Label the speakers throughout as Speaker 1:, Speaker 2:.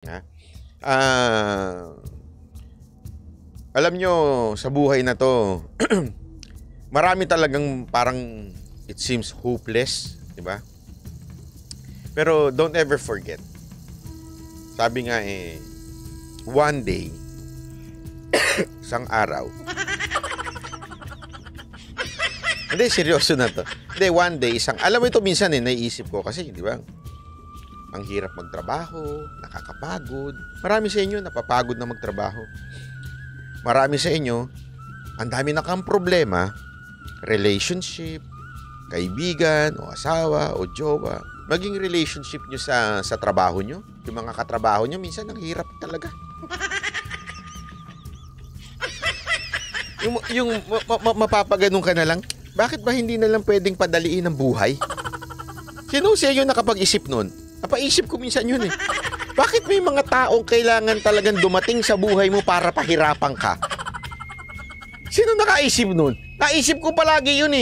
Speaker 1: Ha? Ah, alam nyo, sa buhay na to, marami talagang parang it seems hopeless, di ba? Pero don't ever forget. Sabi nga one day, isang araw. Hindi, seryoso na to. Hindi, one day, alam mo ito minsan naiisip ko kasi, di ba? Ang hirap magtrabaho, nakakapagod. Marami sa inyo napapagod na magtrabaho. Marami sa inyo, ang dami na kang problema, relationship, kaibigan, o asawa, o jowa. Maging relationship nyo sa trabaho nyo, yung mga katrabaho nyo, minsan ang hirap talaga. Mapapaganon ka na lang, bakit ba hindi na lang pwedeng padaliin ang buhay? Sino sa inyo nakapag-isip nun? Napaisip ko minsan yun Bakit may mga taong kailangan talagang dumating sa buhay mo para pahirapan ka? Sino nakaisip nun? Naisip ko palagi yun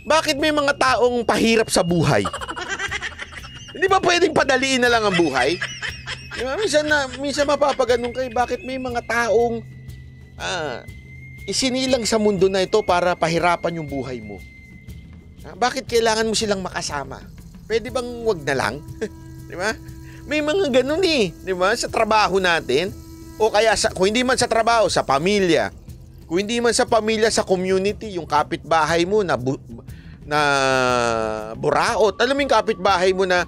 Speaker 1: Bakit may mga taong pahirap sa buhay? Hindi ba pwedeng padaliin na lang ang buhay? Diba? Minsan mapapaganon kayo, bakit may mga taong isinilang sa mundo na ito para pahirapan yung buhay mo? Bakit kailangan mo silang makasama? Pwede bang wag na lang? Di ba? May mga ganun di ba? Sa trabaho natin. O kaya, kung hindi man sa trabaho, sa pamilya. Kung hindi man sa pamilya, sa community, yung kapitbahay mo na buraot. Alam mo yung kapitbahay mo na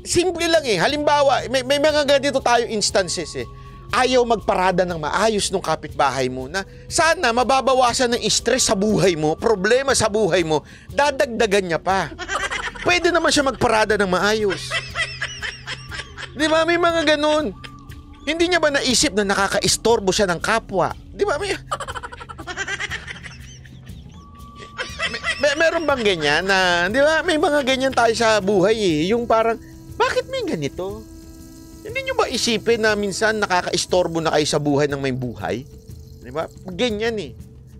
Speaker 1: simple lang Halimbawa, may mga ganito tayo instances Ayaw magparada ng maayos ng kapitbahay mo na sana mababawasan ng stress sa buhay mo, problema sa buhay mo, dadagdagan niya pa. Pwede naman siya magparada ng maayos. Di ba? May mga ganun. Hindi niya ba naisip na nakaka-istorbo siya ng kapwa? Di ba? Meron bang ganyan na, di ba? May mga ganyan tayo sa buhay Yung parang, bakit may ganito? Hindi niyo ba isipin na minsan nakaka-istorbo na kayo sa buhay ng may buhay? Di ba? Ganyan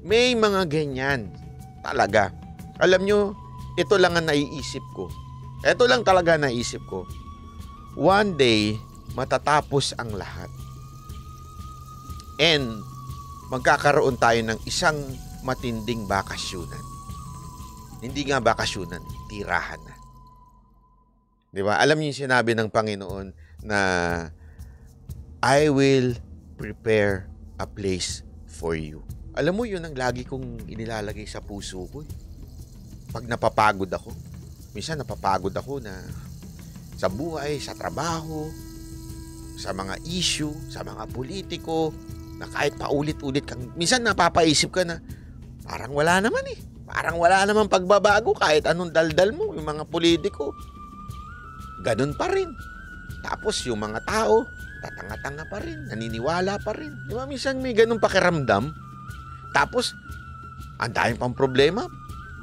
Speaker 1: May mga ganyan. Talaga. Alam niyo, ito lang ang naiisip ko. Ito lang talaga naisip ko. One day, matatapos ang lahat. And magkakaroon tayo ng isang matinding bakasyunan. Hindi nga bakasyunan, tirahan na. Di ba? Alam niyo yung sinabi ng Panginoon na I will prepare a place for you. Alam mo, yun ang lagi kong inilalagay sa puso ko Pag napapagod ako, minsan napapagod ako na sa buhay, sa trabaho, sa mga issue, sa mga politiko, na kahit paulit-ulit kang, minsan napapaisip ka na, parang wala naman Parang wala naman pagbabago kahit anong daldal mo, yung mga politiko. Ganun pa rin. Tapos yung mga tao, tatanga-tanga pa rin, naniniwala pa rin. Di ba minsan may ganun pakiramdam? Tapos, ang daming pang problema,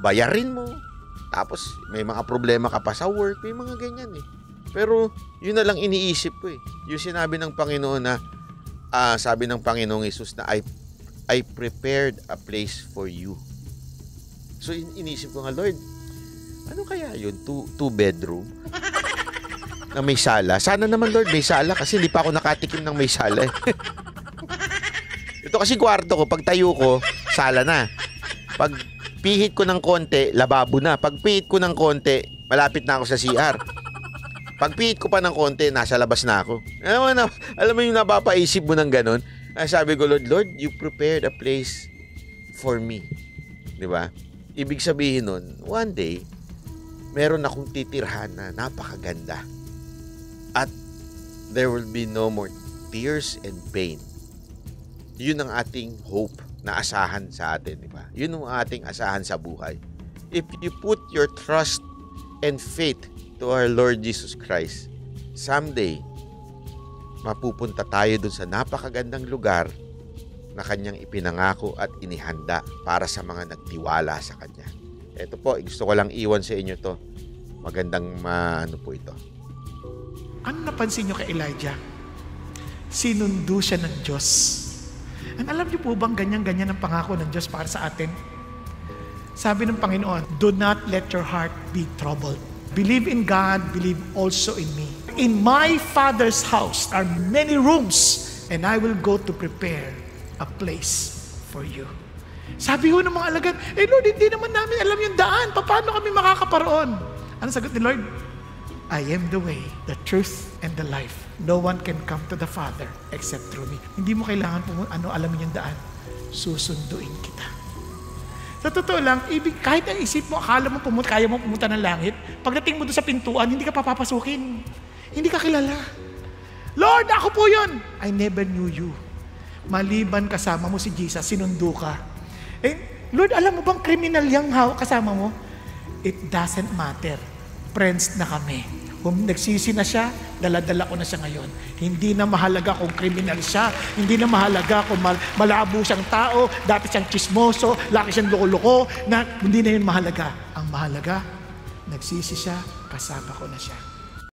Speaker 1: bayarin mo. Tapos, may mga problema ka pa sa work. May mga ganyan Pero, yun na lang iniisip ko Yung sinabi ng Panginoon na, sabi ng Panginoong Jesus na, I prepared a place for you. So, iniisip ko nga, Lord, ano kaya yun? Two bedroom? Na may sala? Sana naman, Lord, may sala kasi hindi pa ako nakatikim ng may sala Ito kasi kwarto ko, pag tayo ko, sala na. Pag pihit ko ng konti, lababo na. Pag pihit ko ng konti, malapit na ako sa CR. Pag pihit ko pa ng konti, nasa labas na ako. Alam mo yung napapaisip mo ng ganun? Sabi ko, Lord, you prepared a place for me. Di ba? Ibig sabihin nun, one day, meron akong titirhan na napakaganda. At there will be no more tears and pain. Yun ang ating hope na asahan sa atin, di ba? Yun ang ating asahan sa buhay. If you put your trust and faith to our Lord Jesus Christ, someday, mapupunta tayo dun sa napakagandang lugar na kanyang ipinangako at inihanda para sa mga nagtiwala sa kanya. Ito po, gusto ko lang iwan sa inyo to. Magandang ano po ito.
Speaker 2: Ano napansin nyo kay Elijah? Sinundo siya ng Diyos. And alam niyo po bang ganyan-ganyan ang pangako ng Diyos para sa atin? Sabi ng Panginoon, do not let your heart be troubled. Believe in God, believe also in me. in my Father's house are many rooms, and I will go to prepare a place for you. Sabi ho ng mga alagad, Lord, hindi naman namin alam yung daan. Paano kami makakaparoon? Ano sagot ni Lord? I am the way, the truth, and the life. No one can come to the Father except through me. Hindi mo kailangan alamin yung daan. Susunduin kita. Sa totoo lang, kahit ang isip mo, akala mo kaya mo pumunta ng langit, pagdating mo doon sa pintuan, hindi ka papapasukin. Hindi ka kilala. Lord, ako po yun. I never knew you. Maliban kasama mo si Jesus, sinundo ka. Lord, alam mo bang kriminal yung kasama mo? It doesn't matter. Friends na kami. Kung nagsisi na siya, dala-dala ko na siya ngayon. Hindi na mahalaga kung kriminal siya. Hindi na mahalaga kung malabo siyang tao, dati siyang chismoso, laki siyang loko-loko, hindi na yun mahalaga. Ang mahalaga, nagsisi siya, kasama ko na siya.